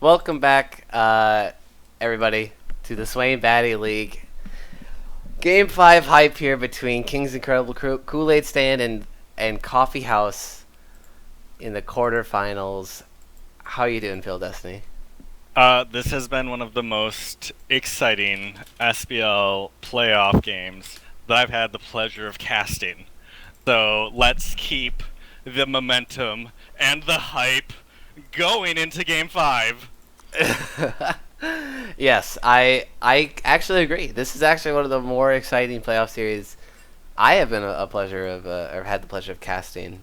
welcome back, everybody, to the Swain Batty League. Game 5 hype here between King's Incredible Kool-Aid Stand and Coffee House in the quarterfinals. How you doing, Phil Destiny? This has been one of the most exciting SBL playoff games that I've had the pleasure of casting. So let's keep the momentum and the hype going into Game 5. Yes, I actually agree. This is actually one of the more exciting playoff series I have been a pleasure of, or had the pleasure of casting.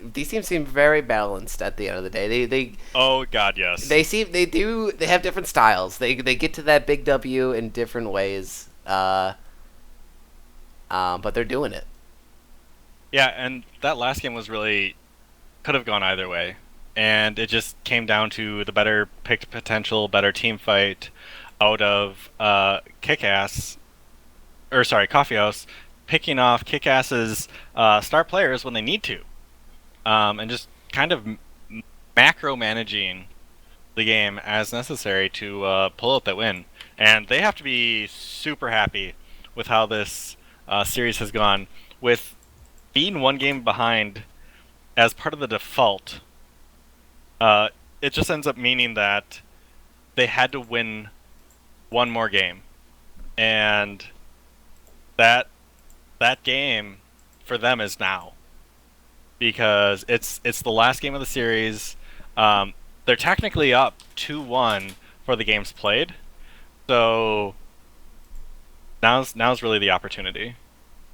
These teams seem very balanced at the end of the day. Oh, God, yes. They have different styles. They get to that big W in different ways. But they're doing it. Yeah, and that last game was really could have gone either way. And it just came down to the better picked potential, better team fight out of KIKAS, or sorry, Coffee House, picking off KIKAS's star players when they need to. And just kind of macro managing the game as necessary to pull out that win. And they have to be super happy with how this series has gone. With being one game behind as part of the default, it just ends up meaning that they had to win one more game. And that game for them is now, because it's the last game of the series. They're technically up 2-1 for the games played, so now's really the opportunity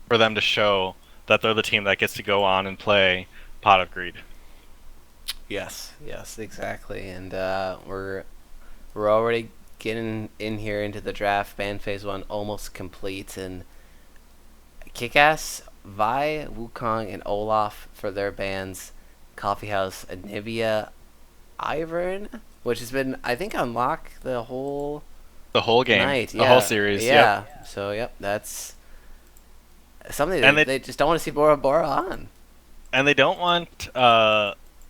for them to show that they're the team that gets to go on and play Pot of Greed. Yes, exactly. And we're already getting in here into the draft. Band phase 1 almost complete, and Kickass, Vi, Wukong, and Olaf for their bands. Coffee House, Anivia, Ivern, which has been, I think, unlocked The whole game, night. the whole series. Yeah. Yep. So, that's something And they just don't want to see Bora Bora on. they don't want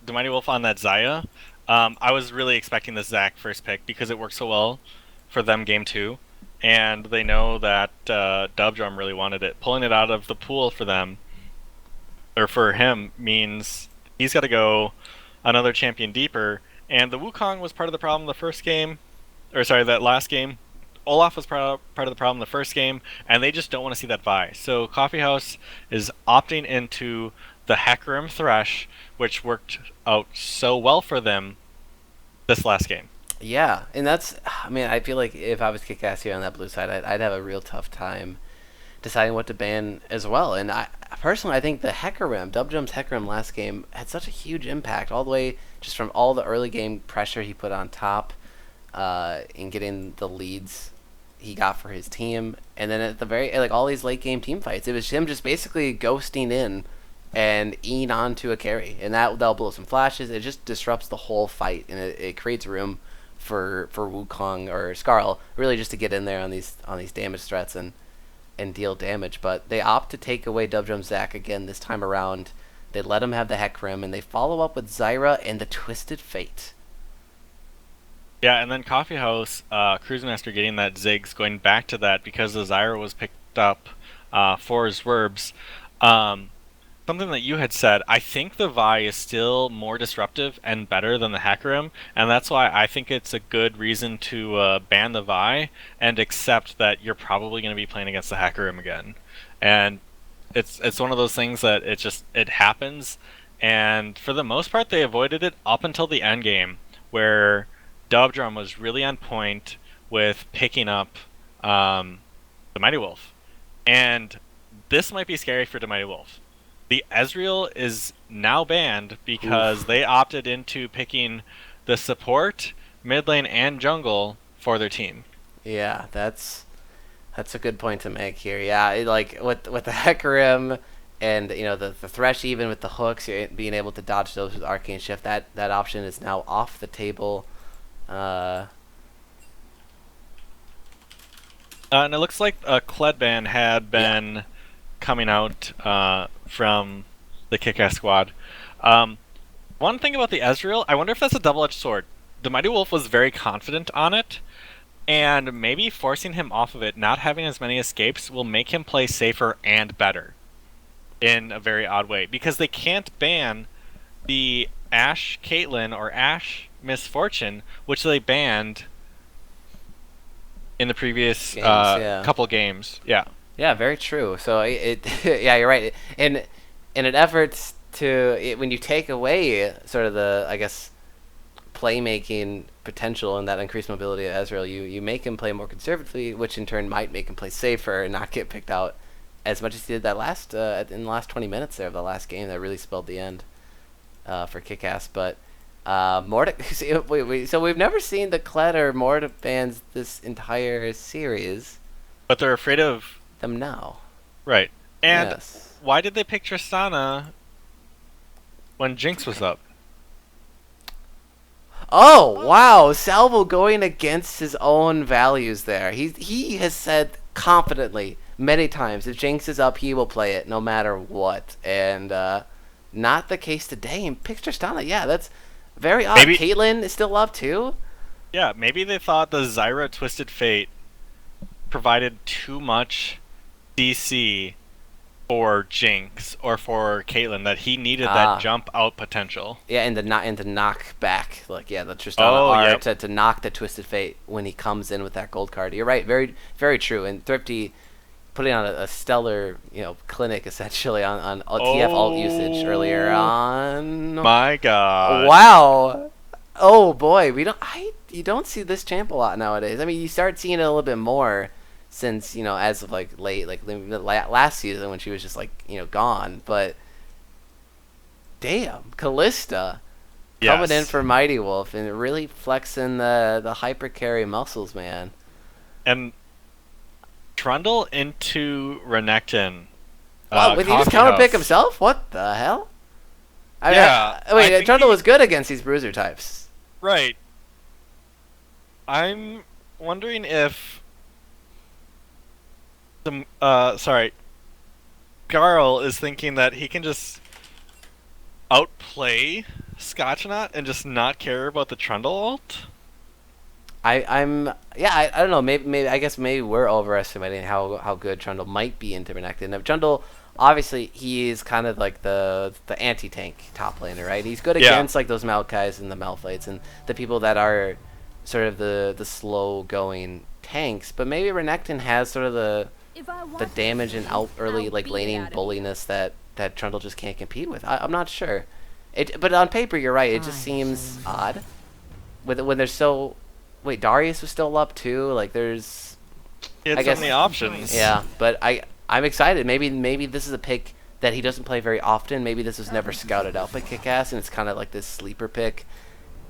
the Mighty Wolf on that Zaya. I was really expecting the Zac first pick because it worked so well for them game 2. And they know that Dubdrum really wanted it. Pulling it out of the pool for them, or for him, means he's got to go another champion deeper. And the Wukong was part of the problem the first game, or sorry, that last game. Olaf was part of the problem the first game, and they just don't want to see that Vi. So Coffee House is opting into the Hecarim Thresh, which worked out so well for them this last game. Yeah, and I mean, I feel like if I was Kickass here on that blue side, I'd have a real tough time deciding what to ban as well. And I think the Hecarim, Dubjum's Hecarim last game had such a huge impact, all the way just from all the early game pressure he put on top, in getting the leads he got for his team, and then at the all these late game team fights, it was him just basically ghosting in and eating onto a carry, and that'll blow some flashes. It just disrupts the whole fight, and it creates room for Wukong or Skarl really just to get in there on these damage threats and deal damage. But they opt to take away Dubdrum Zac again this time around. They let him have the Hecarim, and they follow up with Zyra and the Twisted Fate. Yeah, and then Coffee House, Cruise Master getting that Ziggs, going back to that because the Zyra was picked up for his Verbs. Something that you had said, I think the Vi is still more disruptive and better than the Hecarim, and that's why I think it's a good reason to ban the Vi and accept that you're probably going to be playing against the Hecarim again. And it's one of those things that it happens, and for the most part they avoided it up until the end game, where Dubdrum was really on point with picking up the Mighty Wolf. And this might be scary for the Mighty Wolf. The Ezreal is now banned because Oof. they opted into picking the support, mid lane, and jungle for their team. Yeah, that's a good point to make here. Yeah, like with the Hecarim and the Thresh, even with the hooks, being able to dodge those with Arcane Shift, that option is now off the table. And it looks like a Kled ban had been coming out from the Kick-Ass squad. One thing about the Ezreal, I wonder if that's a double-edged sword. the Mighty Wolf was very confident on it, and maybe forcing him off of it, not having as many escapes, will make him play safer and better in a very odd way. Because they can't ban the Ash Caitlyn or Ash Misfortune, which they banned in the previous Games, yeah. couple games. Yeah. Yeah, very true. So yeah, you're right. And in an effort when you take away sort of the, I guess, playmaking potential and that increased mobility of Ezreal, you make him play more conservatively, which in turn might make him play safer and not get picked out as much as he did that in the last 20 minutes there of the last game that really spelled the end for KIKAS. But so we've never seen the Kled or Morta bans this entire series. But they're afraid of them now. Right. And yes. Why did they pick Tristana when Jinx was up? Oh, wow. Salvo going against his own values there. He has said confidently many times, if Jinx is up, he will play it no matter what. And not the case today. And pick Tristana. Yeah, that's very odd. Maybe Caitlyn is still up too? Yeah, maybe they thought the Zyra Twisted Fate provided too much DC for Jinx or for Caitlyn, that he needed that jump out potential. Yeah, and the knock back, like the Tristana to knock the Twisted Fate when he comes in with that gold card. You're right, very very true. And Thrifty putting on a stellar clinic essentially on TF alt usage earlier on. My God! Wow. Oh boy, you don't see this champ a lot nowadays. I mean, you start seeing it a little bit more since as of late last season when she was just gone. But damn, Callista coming in for Mighty Wolf and really flexing the hyper carry muscles, man. And Trundle into Renekton. Wow, did he just counter pick himself? What the hell? Wait, Trundle was good against these bruiser types. Right. I'm wondering if Garl is thinking that he can just outplay Scotchnaut and just not care about the Trundle ult. I don't know. Maybe I guess we're overestimating how good Trundle might be into Renekton. Now, Trundle, obviously, he is kind of like the anti-tank top laner, right? He's good against those Maokais and the Malphites and the people that are sort of the slow going tanks. But maybe Renekton has sort of the damage and out early laning bulliness that Trundle just can't compete with. I'm not sure. But on paper, you're right. It just seems odd when there's so. Wait, Darius was still up too. There's. He had so many options. Yeah, but I'm excited. Maybe this is a pick that he doesn't play very often. Maybe this was never scouted out by KIKAS, and it's kind of like this sleeper pick,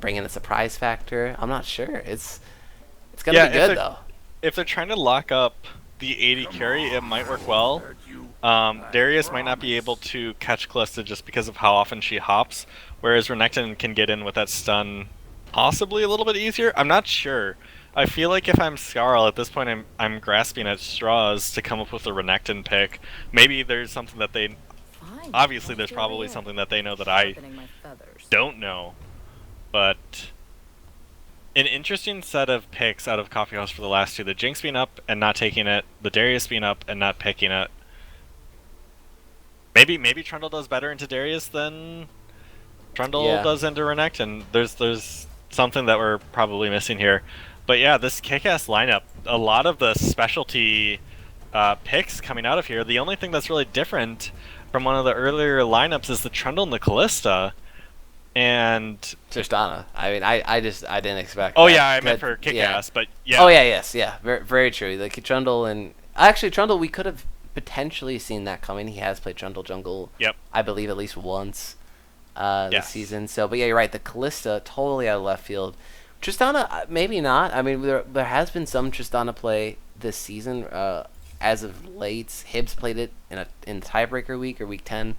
bringing a surprise factor. I'm not sure. It's gonna be good though. If they're trying to lock up the AD carry, it might work well. Darius might not be able to catch Callista just because of how often she hops, whereas Renekton can get in with that stun possibly a little bit easier. I'm not sure. I feel like if I'm Skarl at this point, I'm grasping at straws to come up with a Renekton pick. Maybe there's something that they... Obviously, there's probably something that they know that I don't know. But an interesting set of picks out of Coffee House for the last two. The Jinx being up and not taking it. The Darius being up and not picking it. Maybe Trundle does better into Darius than Trundle does into Renekton. There's something that we're probably missing here. But yeah, this KIKAS lineup, a lot of the specialty picks coming out of here. The only thing that's really different from one of the earlier lineups is the Trundle and the Callista. And Tristana. I mean, I didn't expect. Oh yeah, I meant for KIKAS, but yeah. Oh yeah. Very, very true. Like Trundle and actually Trundle, we could have potentially seen that coming. He has played Trundle jungle. Yep. I believe at least once this season. So, but yeah, you're right. The Callista totally out of left field. Tristana, maybe not. I mean, there has been some Tristana play this season. As of late, Hibbs played it in tiebreaker week or week 10.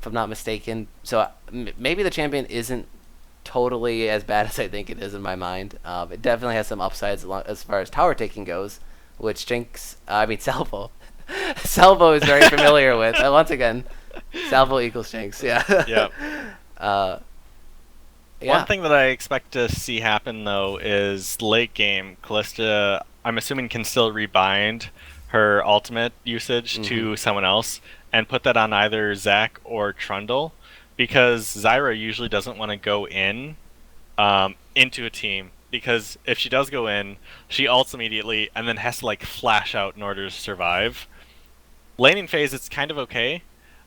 If I'm not mistaken. So maybe the champion isn't totally as bad as I think it is in my mind. It definitely has some upsides as far as tower taking goes, which Salvo. Salvo is very familiar with. Once again, Salvo equals Jinx. Yeah. Yeah. One Yeah. thing that I expect to see happen though is late game. Callista, I'm assuming, can still rebind her ultimate usage Mm-hmm. to someone else and put that on either Zac or Trundle, because Zyra usually doesn't want to go in into a team, because if she does go in, she ults immediately and then has to like flash out in order to survive. Laning phase, it's kind of okay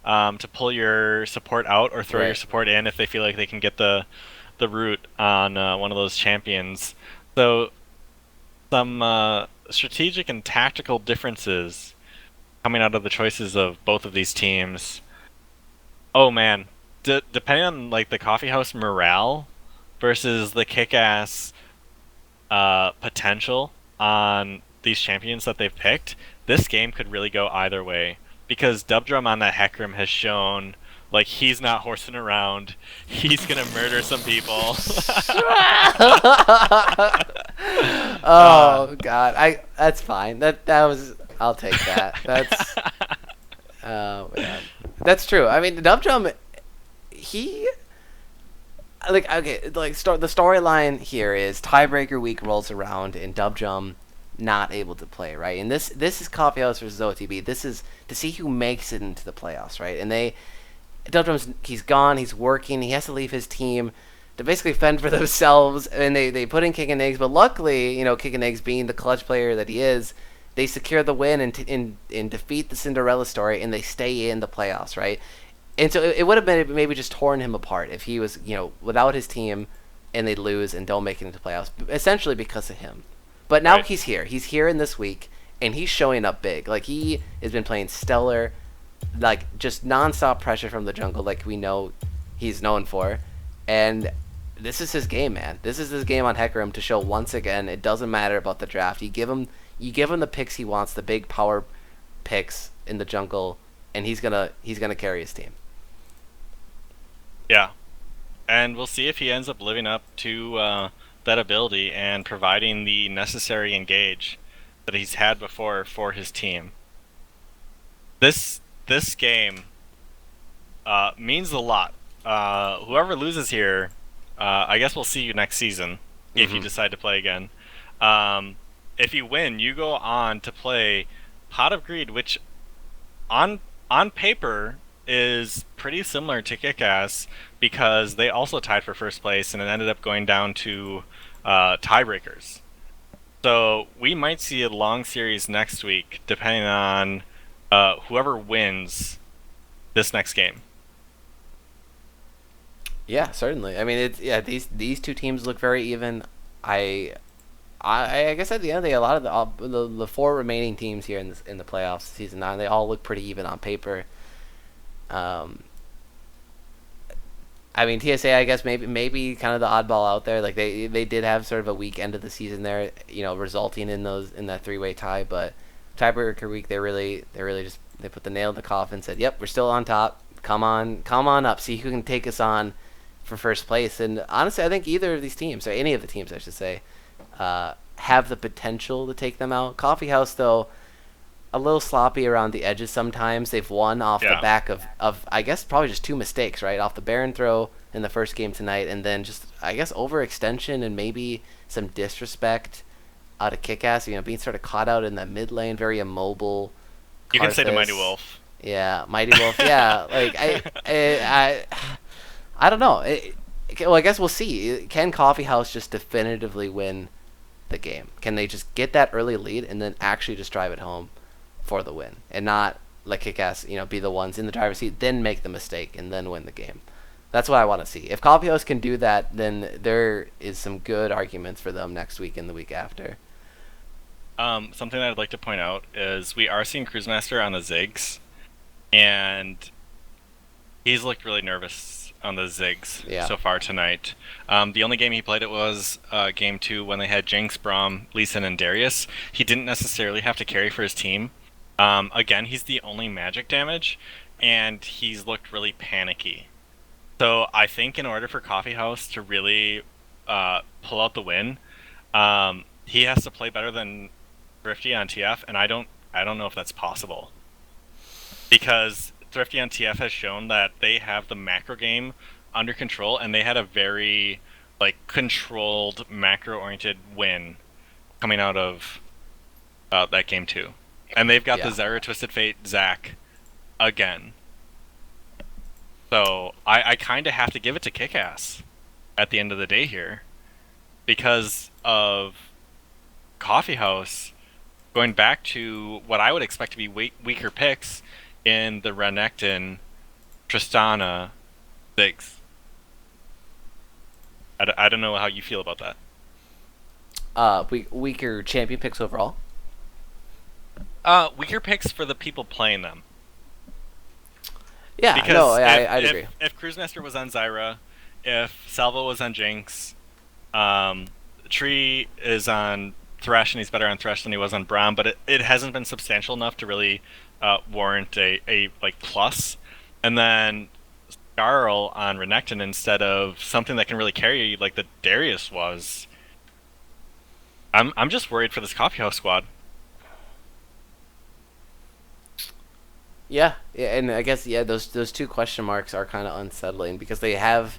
to pull your support out or throw your Right. support in if they feel like they can get the root on one of those champions. So some strategic and tactical differences coming out of the choices of both of these teams. Oh man, depending on like the coffee house morale versus the kick-ass potential on these champions that they've picked, this game could really go either way. Because Dubdrum on that Hecarim has shown like he's not horsing around. He's gonna murder some people. uh, Oh God, I that's fine. That was I'll take that. That's oh man, that's true. I mean, Dub Drum, he like okay, like the storyline here is tiebreaker week rolls around and Dub Drum not able to play, right? And this is Coffee House versus OTB. This is to see who makes it into the playoffs, right? And they Dub Drum's he's gone, he's working, he has to leave his team to basically fend for themselves, and they put in Kick and Eggs, but luckily, Kick and Eggs being the clutch player that he is, they secure the win and defeat the Cinderella story, and they stay in the playoffs, right? And so it would have been maybe just torn him apart if he was, without his team, and they lose and don't make it into playoffs, essentially because of him. But now right. he's here. He's here in this week, and he's showing up big. Like he has been playing stellar, like just nonstop pressure from the jungle, like we know he's known for, and this is his game, man. This is his game on Hecarim to show once again it doesn't matter about the draft. You give him the picks he wants, the big power picks in the jungle, and he's gonna carry his team. Yeah, and we'll see if he ends up living up to that ability and providing the necessary engage that he's had before for his team. This game means a lot. Whoever loses here, I guess we'll see you next season if you Mm-hmm. decide to play again. Um, if you win, you go on to play Pot of Greed, which on on paper is pretty similar to KIKAS because they also tied for first place and it ended up going down to tiebreakers. So we might see a long series next week, depending on whoever wins this next game. Yeah, certainly. I mean, it's yeah. These two teams look very even. I I guess at the end of the day, a lot of the four remaining teams here in the playoffs season 9, they all look pretty even on paper. Um, I mean TSA, I guess maybe kind of the oddball out there. Like they did have sort of a weak end of the season there, resulting in that 3-way tie. But tiebreaker week, they really just they put the nail in the coffin. Said, "Yep, we're still on top. Come on up. See who can take us on for first place." And honestly, I think either of these teams, or any of the teams, I should say, have the potential to take them out. Coffee House, though, a little sloppy around the edges sometimes. They've won off the Yeah. back of I guess probably just two mistakes, right? Off the Baron throw in the first game tonight, and then just I guess overextension and maybe some disrespect out of Kickass. Being sort of caught out in that mid lane, very immobile. You can say to Mighty Karthus. Wolf. Yeah, Mighty Wolf. Yeah, like I don't know. Well, I guess we'll see. Can Coffee House just definitively win the game? Can they just get that early lead and then actually just drive it home for the win, and not let Kickass, be the ones in the driver's seat, then make the mistake and then win the game? That's what I want to see. If Coffee House can do that, then there is some good arguments for them next week and the week after. Something that I'd like to point out is we are seeing Cruisemaster on the Ziggs, and he's looked really nervous on the Ziggs Yeah. so far tonight. The only game he played it was game 2 when they had Jinx, Braum, Lee Sin, and Darius. He didn't necessarily have to carry for his team. Again, he's the only magic damage, and he's looked really panicky. So I think in order for Coffee House to really pull out the win, he has to play better than Thrifty on TF, and I don't know if that's possible, because Thrifty on TF has shown that they have the macro game under control, and they had a very like controlled, macro-oriented win coming out of that game too. And they've got the Yeah. Zyra Twisted Fate Zac again. So I kind of have to give it to KIKAS at the end of the day here because of Coffee House going back to what I would expect to be weaker picks in the Renekton, Tristana, Ziggs. I don't know how you feel about that. Weaker champion picks overall. Weaker picks for the people playing them. Yeah, Because no, I'd agree. If Cruisemaster was on Zyra, if Salvo was on Jinx, Tree is on Thresh, and he's better on Thresh than he was on Braum, but it hasn't been substantial enough to really warrant a like plus. And then Jarl on Renekton instead of something that can really carry you like the Darius was. I'm just worried for this Coffee House squad. Yeah, and I guess those two question marks are kind of unsettling because they have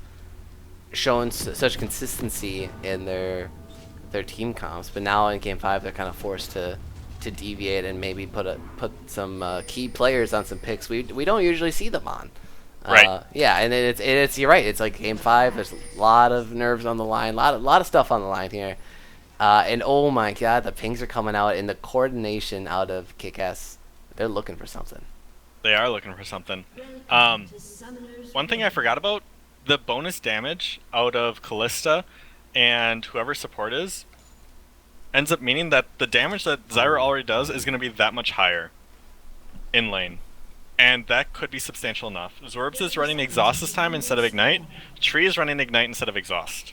shown such consistency in their team comps, but now in Game 5 they're kind of forced to deviate and maybe put some key players on some picks we don't usually see them on. Right. Yeah, and it's you're right. It's like Game 5. There's a lot of nerves on the line, lot of stuff on the line here. And oh my God, the pings are coming out, and the coordination out of KIKAS, they're looking for something. They are looking for something. One thing I forgot about, the bonus damage out of Callista and whoever support is ends up meaning that the damage that Zyra already does is going to be that much higher in lane. And that could be substantial enough. Zorbs is running Exhaust this time instead of Ignite. Tree is running Ignite instead of Exhaust.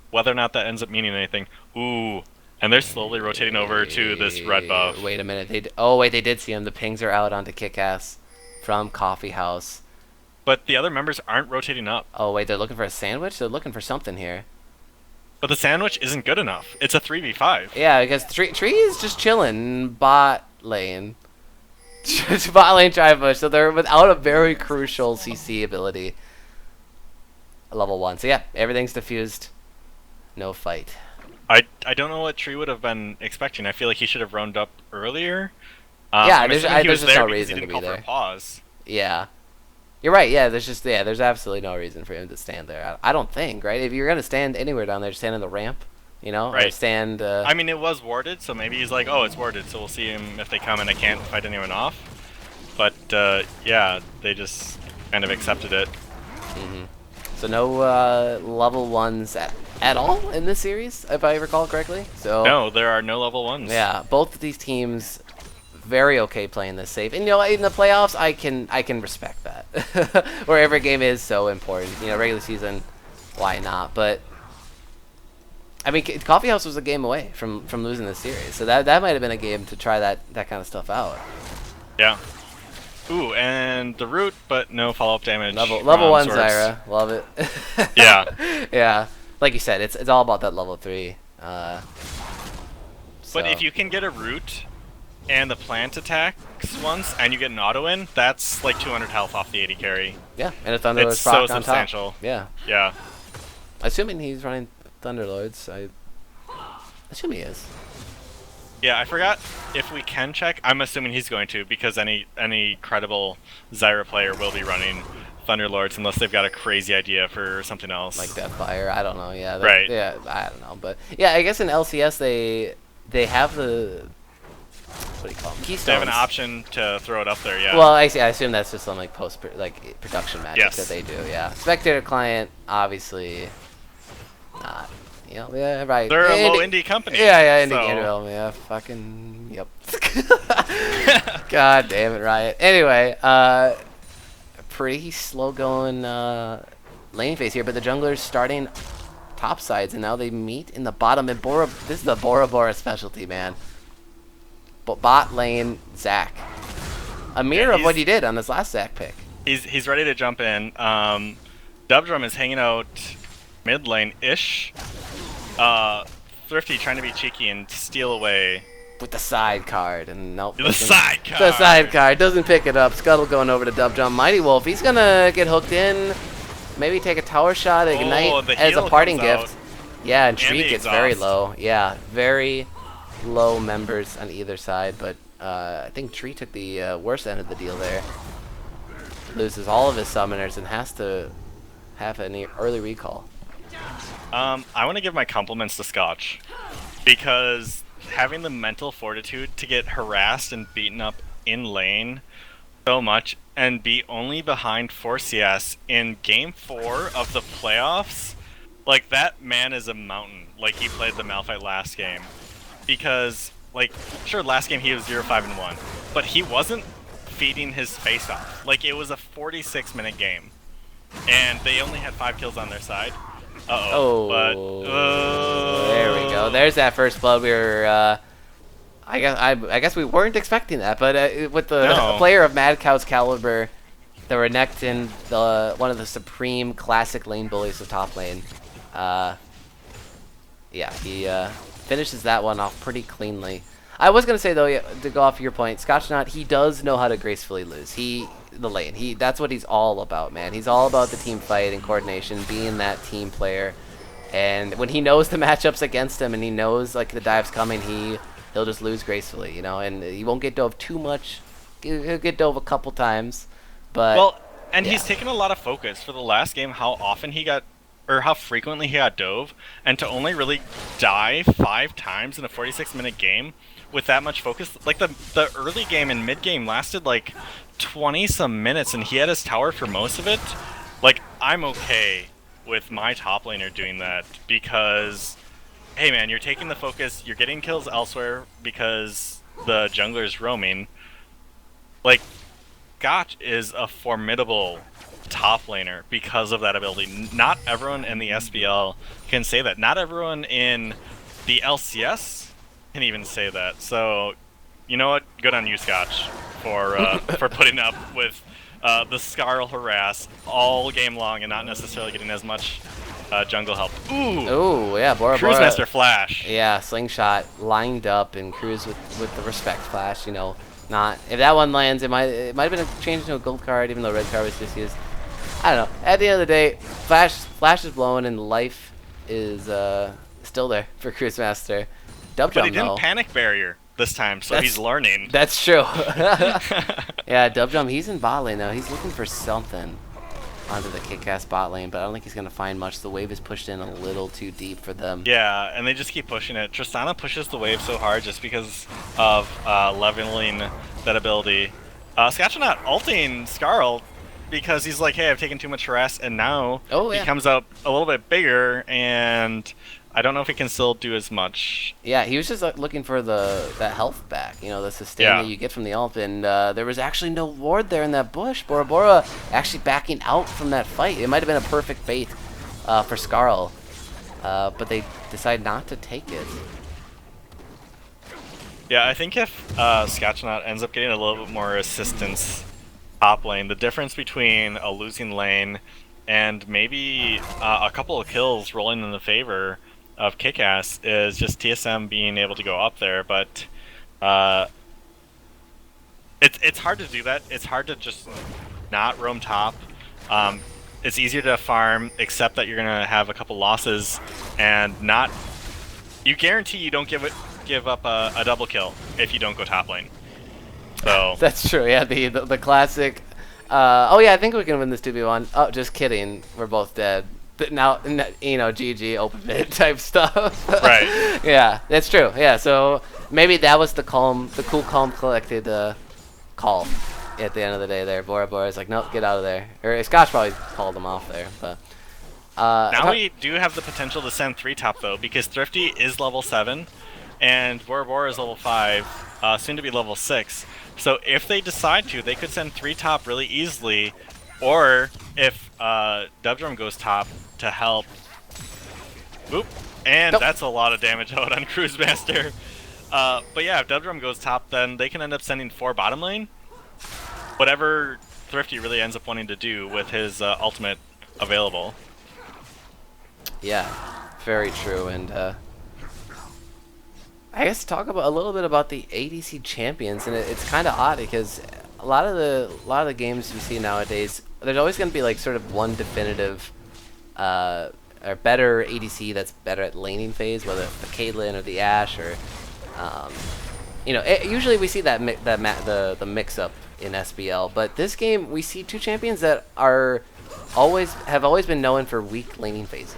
Whether or not that ends up meaning anything. Ooh. And they're slowly rotating over to this red buff. Wait a minute. They did see him. The pings are out onto KIKAS from Coffee House. But the other members aren't rotating up. Oh, wait, they're looking for a sandwich? They're looking for something here. But the sandwich isn't good enough. It's a 3v5. Yeah, because Tree is just chilling bot lane. Bot lane try push, so they're without a very crucial CC ability. Level 1. So yeah, everything's diffused. No fight. I don't know what Tree would have been expecting. I feel like he should have roamed up earlier. Yeah, there's just no reason to be there. Pause. Yeah. You're right, yeah, there's absolutely no reason for him to stand there. I don't think, right? If you're going to stand anywhere down there, just stand on the ramp, you know? Right. Or stand... I mean, it was warded, so maybe he's like, oh, it's warded, so we'll see him if they come and I can't fight anyone off. But, yeah, they just kind of accepted it. Mm-hmm. So no level 1s at all in this series, if I recall correctly? So No, there are no level 1s. Yeah, both of these teams very okay playing this safe. And you know, in the playoffs, I can respect that. Where every game is so important. You know, regular season, why not? But I mean, Coffee House was a game away from losing this series, so that might have been a game to try that kind of stuff out. Yeah. Ooh, and the root, but no follow-up damage. Level 1 Zyra, love it. Yeah. Yeah, like you said, it's all about that level 3. But if you can get a root and the plant attacks once, and you get an auto in, that's like 200 health off the 80 carry. Yeah, and a Thunderlord It's so on substantial. top. Yeah. Yeah. Assuming he's running Thunderlords, I assume he is. Yeah, I forgot if we can check. I'm assuming he's going to, because any credible Zyra player will be running Thunderlords unless they've got a crazy idea for something else. Like Deathfire, I don't know. Yeah, right. Yeah, I don't know, but yeah, I guess in LCS they have the what do you call them? Keystones. They have an option to throw it up there. Yeah. Well, I assume that's just some like production magic Yes. that they do. Yeah, Spectator client obviously not. You know, yeah, right. They're a low indie company. Yeah, indie so. game development. Yeah, fucking yep. God damn it, Riot. Anyway, pretty slow going lane phase here, but the jungler's starting top sides, and now they meet in the bottom. And this is the Bora Bora specialty, man. Bot lane Zac, a mirror of what he did on this last Zac pick. He's ready to jump in. Dubdrum is hanging out mid lane ish. Thrifty trying to be cheeky and steal away with the side card, and nope. The side card. The side card doesn't pick it up. Scuttle going over to Dubdrum. Mighty Wolf, he's gonna get hooked in. maybe take a tower shot, ignite Oh, the as a heal parting comes out. gift. Yeah, and And Tree the gets very exhaust. low. Yeah, very low members on either side, but I think Tree took the worst end of the deal there. Loses all of his summoners and has to have an early recall. I want to give my compliments to Scotch, because having the mental fortitude to get harassed and beaten up in lane so much and be only behind 4 CS in game 4 of the playoffs, like, that man is a mountain. Like, he played the Malphite last game. Because, like, sure, last game he was 0-5-1, but he wasn't feeding his face off. Like, it was a 46-minute game, and they only had 5 kills on their side. Uh-oh, but... There we go. There's that first blood. We were, I guess we weren't expecting that, but with the player of Mad Cow's caliber, the Renekton, one of the supreme classic lane bullies of top lane, yeah, he finishes that one off pretty cleanly. I was gonna say though, yeah, to go off your point, Scotchnot, he does know how to gracefully lose. The lane. That's what he's all about, man. He's all about the team fight and coordination, being that team player. And when he knows the matchups against him and he knows like the dive's coming, he'll just lose gracefully, you know. And he won't get dove too much. He'll get dove a couple times, but well, and yeah. He's taken a lot of focus for the last game. How often he got, or how frequently he got dove, and to only really die 5 times in a 46-minute game with that much focus. Like the early game and mid game lasted like 20-some minutes, and he had his tower for most of it. Like, I'm okay with my top laner doing that, because, hey man, you're taking the focus, you're getting kills elsewhere because the jungler's roaming. Like, Scotch is a formidable top laner because of that ability. Not everyone in the SBL can say that. Not everyone in the LCS can even say that. So, you know what? Good on you, Scotch, for putting up with the Scarl harass all game long and not necessarily getting as much jungle help. Ooh, yeah, Bora Cruise Bora. Master flash. Yeah, slingshot lined up and Cruise with the respect flash. You know, not if that one lands, it might have been changed into a gold card, even though red card was just used. I don't know. At the end of the day, flash is blowing and life is still there for Cruise Master. But he didn't panic barrier this time, so he's learning. That's true. Yeah, Dubjum, he's in bot lane now. He's looking for something onto the KIKAS bot lane, but I don't think he's going to find much. The wave is pushed in a little too deep for them. Yeah, and they just keep pushing it. Tristana pushes the wave so hard just because of leveling that ability. Scotchnaut ulting Scarl because he's like, hey, I've taken too much harass, and now he comes out a little bit bigger, and I don't know if he can still do as much. Yeah, he was just looking for that health back, you know, the sustain that you get from the ult, and there was actually no ward there in that bush. Bora Bora actually backing out from that fight. It might have been a perfect bait for Scarl, but they decide not to take it. Yeah, I think if Scotchnaut ends up getting a little bit more assistance top lane, the difference between a losing lane and maybe a couple of kills rolling in the favor of KIKAS is just TSM being able to go up there, but it's hard to do that. It's hard to just not roam top. It's easier to farm, except that you're gonna have a couple losses and not. You guarantee you don't give up a double kill if you don't go top lane. So that's true. Yeah, the classic. Oh yeah, I think we can win this 2v1. Oh, just kidding. We're both dead. Now, you know, GG, open mid type stuff. Right. Yeah, that's true. Yeah, so maybe that was the cool, calm, collected call at the end of the day there. Bora Bora's like, nope, get out of there. Or Scotch probably called him off there, but... now we do have the potential to send 3 top, though, because Thrifty is level 7, and Bora Bora is level 5, soon to be level 6. So if they decide to, they could send 3 top really easily, or if Dubdrum goes top to help. Oop. And that's a lot of damage out on Cruise Master. But yeah, if Dubdrum goes top, then they can end up sending 4 bottom lane. Whatever Thrifty really ends up wanting to do with his ultimate available. Yeah, very true. And I guess talk about a little bit about the ADC champions, and it's kind of odd because a lot of the games we see nowadays, there's always going to be like sort of one definitive or better ADC that's better at laning phase, whether it's the Caitlyn or the Ashe or usually we see the mix up in SBL, but this game we see two champions that have always been known for weak laning phases,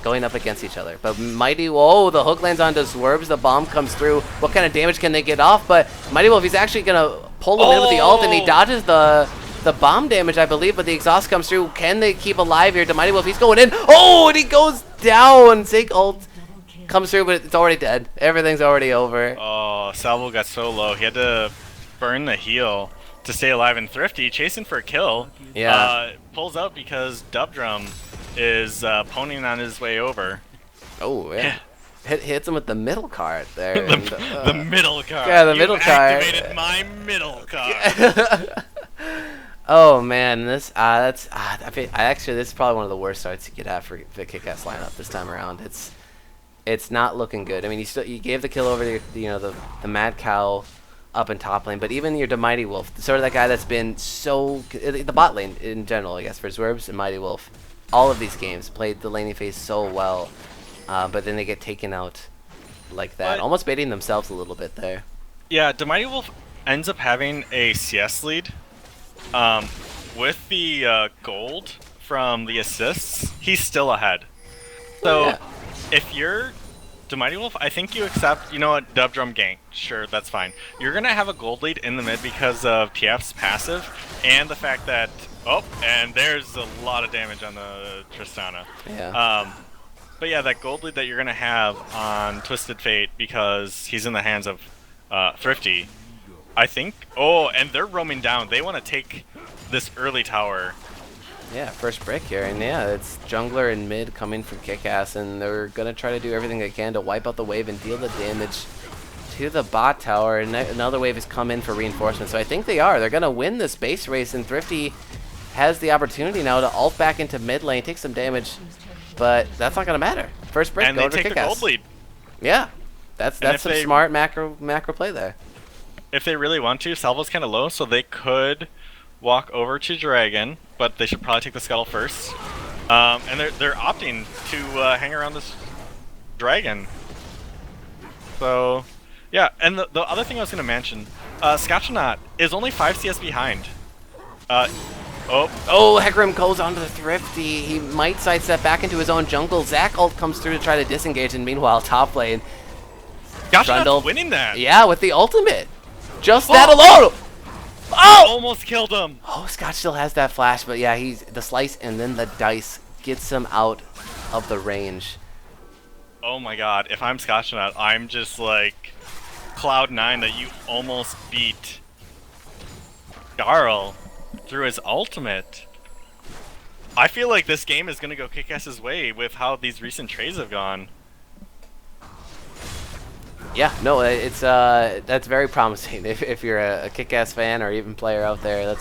going up against each other. But Mighty, whoa, the hook lands onto Swerves, the bomb comes through. What kind of damage can they get off? But Mighty Wolf, he's actually gonna pull him in with the ult, and he dodges the bomb damage, I believe, but the exhaust comes through. Can they keep alive here? To Mighty Wolf, he's going in. Oh, and he goes down. Zig ult comes through, but it's already dead. Everything's already over. Oh, Salvo got so low. He had to burn the heal to stay alive, and Thrifty chasing for a kill. Yeah. Pulls out because Dubdrum is poning on his way over. Oh, yeah. Hits him with the middle card there. the middle card. Yeah, the middle card. Activated my middle card. Oh man, this actually this is probably one of the worst starts you could have for the KIKAS lineup this time around. It's not looking good. I mean, you gave the kill over the Mad Cow up in top lane, but even your Mighty Wolf, sort of that guy that's been the bot lane in general, I guess, for Zwerves and Mighty Wolf, all of these games played the laning phase so well, but then they get taken out like that, almost baiting themselves a little bit there. Yeah, the Mighty Wolf ends up having a CS lead. With the gold from the assists, he's still ahead. So if you're the Mighty Wolf, I think you accept, you know what, Dubdrum gank, sure, that's fine. You're going to have a gold lead in the mid because of TF's passive and the fact that, and there's a lot of damage on the Tristana. Yeah. But yeah, that gold lead that you're going to have on Twisted Fate because he's in the hands of Thrifty, I think. Oh, and they're roaming down. They want to take this early tower. Yeah, first break here, and yeah, it's jungler and mid coming from KIKAS, and they're gonna try to do everything they can to wipe out the wave and deal the damage to the bot tower. And another wave has come in for reinforcement, so I think they're gonna win this base race. And Thrifty has the opportunity now to ult back into mid lane, take some damage, but that's not gonna matter. First break, and go they to take the KIKAS. gold lead. Yeah, that's some smart macro play there. If they really want to, Salvo's kind of low, so they could walk over to Dragon, but they should probably take the Scuttle first. And they're opting to hang around this Dragon. So, yeah, and the other thing I was going to mention, Scotchanaut is only 5 CS behind. Hecarim goes onto the Thrifty. He might sidestep back into his own jungle. Zac ult comes through to try to disengage, and meanwhile, top lane. Scotchanaut's winning that. Yeah, with the ultimate. Just that alone. Oh! Almost killed him. Oh, Scotch still has that flash, but yeah, he's the slice and then the dice gets him out of the range. Oh my god, if I'm Scotchanaut, I'm just like Cloud9 that you almost beat Jarl through his ultimate. I feel like this game is going to go KIKAS's way with how these recent trades have gone. Yeah, no, that's very promising. If you're a KIKAS fan or even player out there,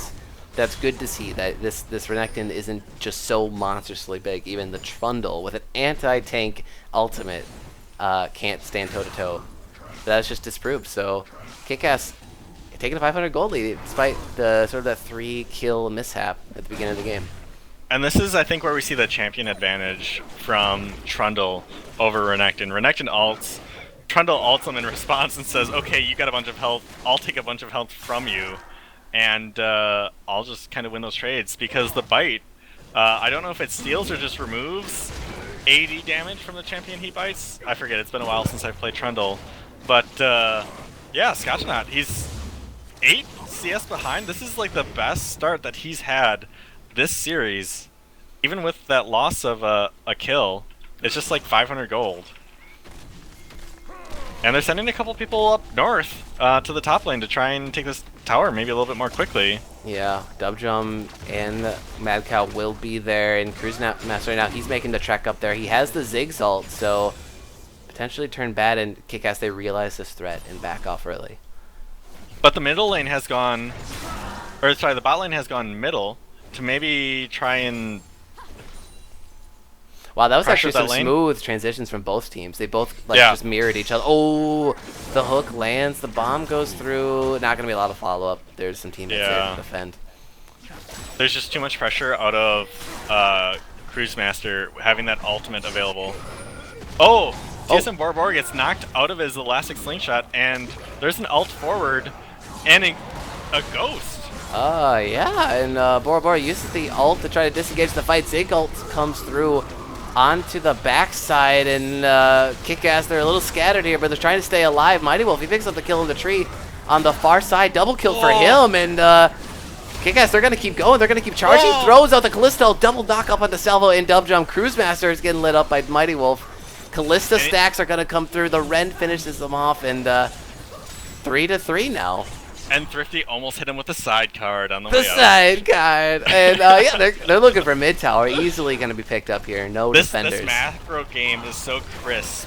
that's good to see that this Renekton isn't just so monstrously big. Even the Trundle with an anti-tank ultimate can't stand toe-to-toe. That's just disproved. So KIKAS taking a 500 gold lead despite the sort of that 3-kill mishap at the beginning of the game. And this is, I think, where we see the champion advantage from Trundle over Renekton. Renekton ults. Trundle ults him in response and says, okay, you got a bunch of health, I'll take a bunch of health from you, and I'll just kind of win those trades, because the bite, I don't know if it steals or just removes 80 damage from the champion he bites. I forget, it's been a while since I've played Trundle. But, yeah, Scotchanaut, he's 8 CS behind. This is like the best start that he's had this series. Even with that loss of a kill, it's just like 500 gold. And they're sending a couple people up north to the top lane to try and take this tower maybe a little bit more quickly. Yeah, Dubdrum and Mad Cow will be there, and Cruise Master now, he's making the trek up there. He has the Ziggs ult, so potentially turn bad, and KIKAS, they realize this threat and back off early. But the middle lane has gone, or sorry, the bot lane has gone middle to maybe try and... Wow, that was pressure actually that some lane. smooth transitions from both teams. They both like Yeah. just mirrored each other. Oh, the hook lands, the bomb goes through. Not gonna be a lot of follow up. There's some teammates there to Yeah. defend. There's just too much pressure out of Cruise Master having that ultimate available. Oh! TSM Bor gets knocked out of his elastic slingshot, and there's an ult forward and a ghost. Yeah, and Bora Bora uses the ult to try to disengage the fight. Zig ult comes through onto the backside, and KIKAS, they're a little scattered here, but they're trying to stay alive. Mighty Wolf, he picks up the kill in the tree on the far side. Double kill for him, and KIKAS, they're going to keep going. They're going to keep charging. Throws out the Callisto. Double knock up onto Salvo and Dub Jump. Cruise Master is getting lit up by Mighty Wolf. Callista stacks are going to come through. The Ren finishes them off, and 3-3 now. And Thrifty almost hit him with a side card on the The way out. side card. And yeah, they're looking for mid tower. Easily going to be picked up here. No defenders. This macro game is so crisp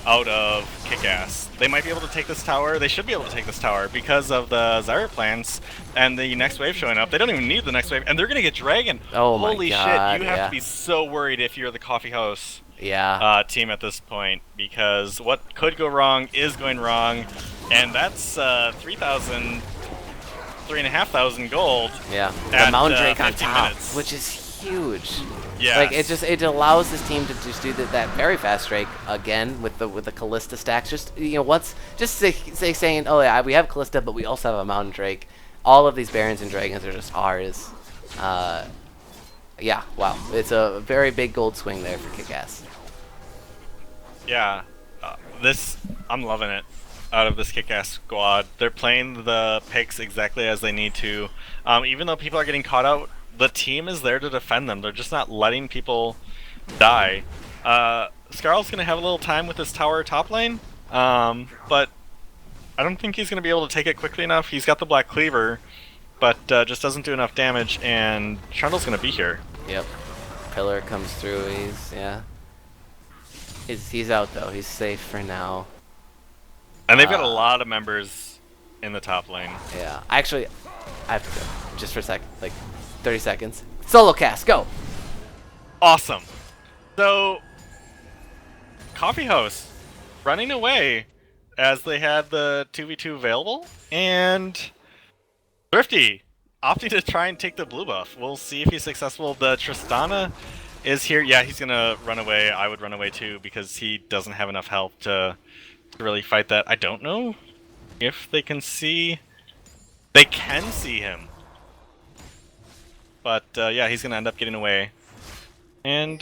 out of KIKAS. They might be able to take this tower. They should be able to take this tower because of the Zyra plans and the next wave showing up. They don't even need the next wave, and they're going to get Dragon. Oh my Holy God, shit, you have to be so worried if you're the Coffee House team at this point, because what could go wrong is going wrong, and that's 3,500 gold. Yeah, the Mountain Drake on 15 top, minutes. which is huge. Yeah, like it allows this team to just do that very fast Drake again with the Callista stacks. Just saying, oh yeah, we have Callista, but we also have a Mountain Drake. All of these Barons and Dragons are just ours. Yeah, wow, it's a very big gold swing there for KIKAS. Yeah, I'm loving it. Out of this KIKAS squad, they're playing the picks exactly as they need to. Even though people are getting caught out, the team is there to defend them. They're just not letting people die. Scarl's gonna have a little time with this tower top lane, but I don't think he's gonna be able to take it quickly enough. He's got the Black Cleaver, but just doesn't do enough damage, and Trundle's gonna be here. Yep, Pillar comes through. He's out though. He's safe for now. And they've got a lot of members in the top lane. Yeah, actually, I have to go just for a sec, like 30 seconds. Solo cast, go. Awesome. So, Coffee House running away as they had the 2v2 available, and Thrifty opting to try and take the blue buff. We'll see if he's successful. The Tristana is here. Yeah, he's gonna run away. I would run away too because he doesn't have enough health to really fight that. I don't know if they can see. They can see him. But yeah, he's gonna end up getting away. And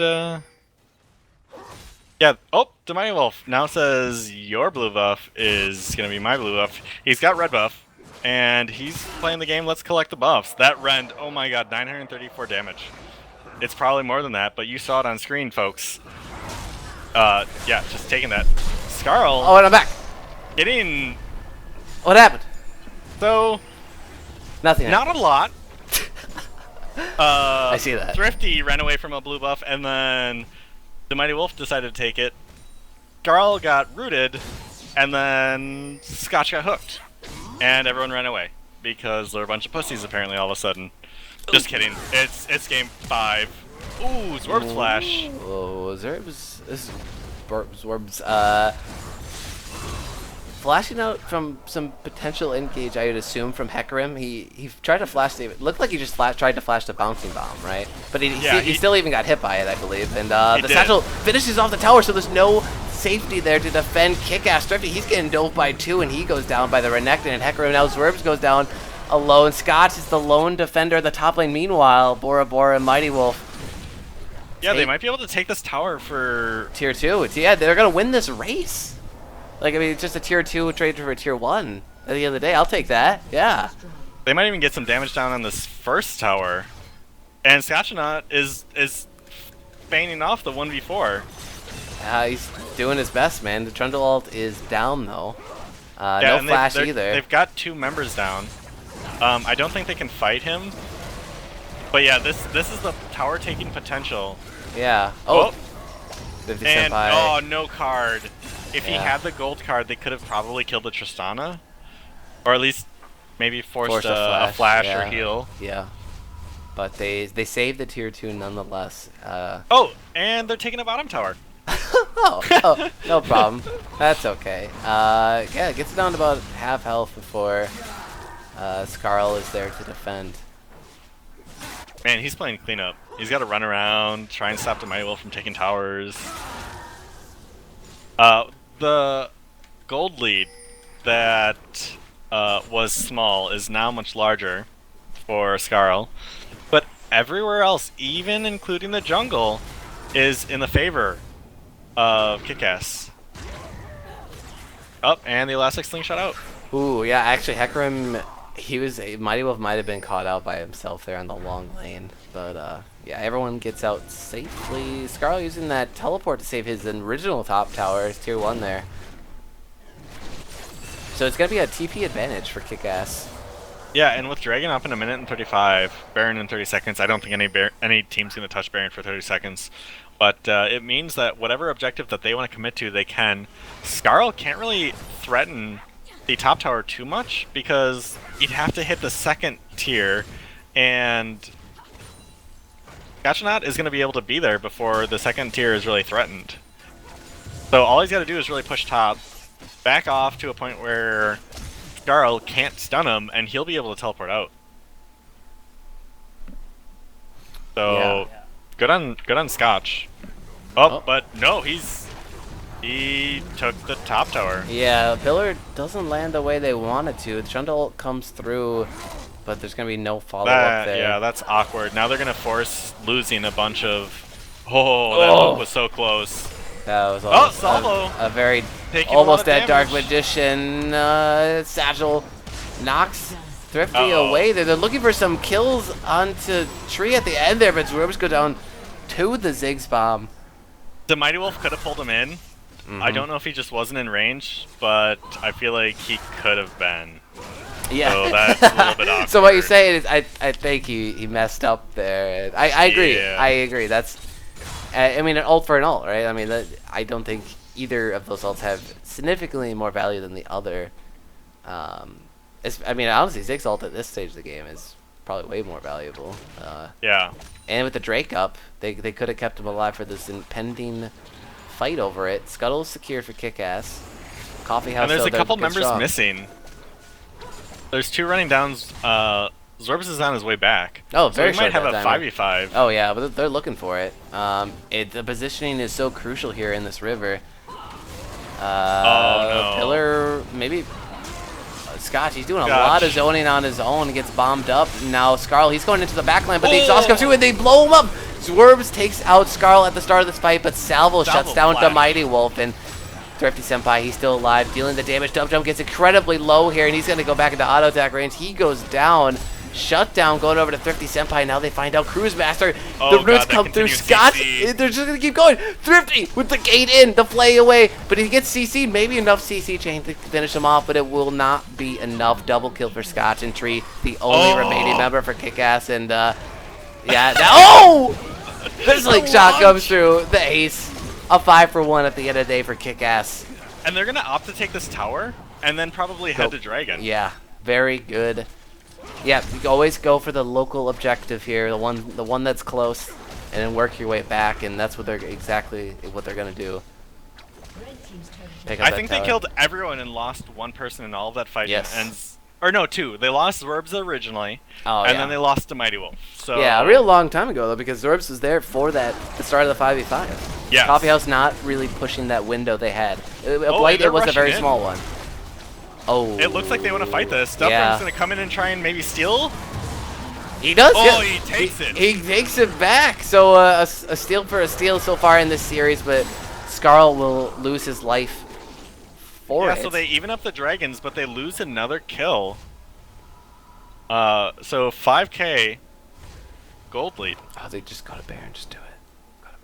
yeah, oh, the Mighty Wolf now says your blue buff is gonna be my blue buff. He's got red buff, and he's playing the game. Let's collect the buffs. That rend, oh my god, 934 damage. It's probably more than that, but you saw it on screen, folks. Yeah, just taking that. Scarl. Oh, and I'm back. Getting. What happened? So. Nothing. Not a lot. I see that. Thrifty ran away from a blue buff, and then the Mighty Wolf decided to take it. Scarl got rooted, and then Scotch got hooked. And everyone ran away. Because they're a bunch of pussies, apparently, all of a sudden. Just kidding. It's game 5. Ooh, Zorb's flash. Oh, Zorb's flashing out from some potential engage, I would assume, from Hecarim. He tried to flash the... It looked like he just tried to flash the bouncing bomb, right? But he still even got hit by it, I believe. And the satchel finishes off the tower, so there's no safety there to defend KIKAS. Thrifty, he's getting dove by 2, and he goes down by the Renekton, and Hecarim now Zorbs goes down alone. Scott is the lone defender of the top lane. Meanwhile, Bora Bora and Mighty Wolf. Yeah, they might be able to take this tower for... Tier 2. Yeah, they're going to win this race. Like, I mean, it's just a Tier 2 trade for a Tier 1. At the end of the day, I'll take that. Yeah. They might even get some damage down on this first tower. And Scotchanaut is feigning off the 1v4. He's doing his best, man. The Trundle ult is down, though. Yeah, no flash either. They've got 2 members down. I don't think they can fight him. But yeah, this is the tower taking potential. Yeah. Oh. 50 and senpai. oh, no card. If he had the gold card, they could have probably killed the Tristana, or at least maybe forced a flash or heal. Yeah. but they saved the tier 2 nonetheless. Oh, and they're taking a bottom tower. Oh, no problem. That's okay. Yeah, it gets down to about half health before Skarl is there to defend. Man, he's playing cleanup. He's got to run around, try and stop the Mighty Wolf from taking towers. The gold lead that was small is now much larger for Skarl. But everywhere else, even including the jungle, is in the favor of KIKAS. Oh, and the Elastic Slingshot out. Ooh, yeah, actually, Hecarim, Mighty Wolf might have been caught out by himself there on the long lane. But, yeah, everyone gets out safely. Skarl using that teleport to save his original top tower, his tier 1 there. So it's going to be a TP advantage for KIKAS. Yeah, and with Dragon up in 1:35, Baron in 30 seconds, I don't think any team's going to touch Baron for 30 seconds. But it means that whatever objective that they want to commit to, they can. Skarl can't really threaten the top tower too much because you'd have to hit the second tier, and Gachanot is going to be able to be there before the second tier is really threatened. So all he's got to do is really push top, back off to a point where Skarl can't stun him, and he'll be able to teleport out. So Yeah. good on Scotch. Oh, but no, he took the top tower. Yeah, Pillar doesn't land the way they wanted to. The Trundle comes through, but there's going to be no follow-up there. Yeah, that's awkward. Now they're going to force losing a bunch of... Oh, that hook was so close. That was Salvo! a very Taking almost a lot dead of Dark damage. Magician. Satchel knocks Thrifty away. They're looking for some kills onto Tree at the end there, but Zwervs go down to the Ziggs bomb. The Mighty Wolf could have pulled him in. I don't know if he just wasn't in range, but I feel like he could have been. Yeah. So that's a little bit awkward. So what you're saying is, I think he messed up there. I agree. Yeah. I agree. That's, I mean, an ult for an ult, right? I mean, I don't think either of those ults have significantly more value than the other. I mean, honestly, Ziggs ult at this stage of the game is probably way more valuable. Yeah. And with the Drake up, they could have kept him alive for this impending fight over it. Scuttle's secured for KIKAS. Coffee House. And there's though, a couple they're members strong. missing. There's two running downs. Zorbs is on his way back. Oh, So very we might short have a that timer. 5v5. Oh yeah, but they're looking for it. The positioning is so crucial here in this river. Oh no. Pillar, maybe. Scotch, he's doing a lot of zoning on his own. Gets bombed up. Now Skarl, he's going into the backline, but the exhaust comes through and they blow him up. Zwervs takes out Skarl at the start of this fight, but Salvo shuts down the Mighty Wolf, and Thrifty Senpai, he's still alive, dealing the damage. Dub Jump gets incredibly low here, and he's going to go back into auto attack range. He goes down. Shut down, going over to Thrifty Senpai. Now they find out Cruise Master. The roots come through. Scott, they're just going to keep going. Thrifty with the gate in, the flay away. But he gets CC'd. Maybe enough CC chain to finish him off, but it will not be enough. Double kill for Scotch and Tree, the only remaining member for KIKAS. And, yeah. Fizzling shot comes through. The ace. A 5-for-1 at the end of the day for KIKAS. And they're going to opt to take this tower and then probably head to Dragon. Yeah, very good. Yeah, you always go for the local objective here, the one that's close, and then work your way back, and that's what they're gonna do. I think they killed everyone and lost one person in all of that fight. Yes. Or no, two. They lost Zorbs originally, and then they lost to Mighty Wolf. So yeah, a real long time ago though, because Zorbs was there for the start of the 5v5. Yeah. Coffee House not really pushing that window they had. Blight, it was a very small one. Oh. It looks like they want to fight this. Stuffman's going to come in and try and maybe steal. He does. Oh, he takes it. He takes it back. So a steal for a steal so far in this series, but Skarl will lose his life for it. Yeah, so they even up the dragons, but they lose another kill. So 5k gold lead. Oh, they just go to Baron. Just do it. Go to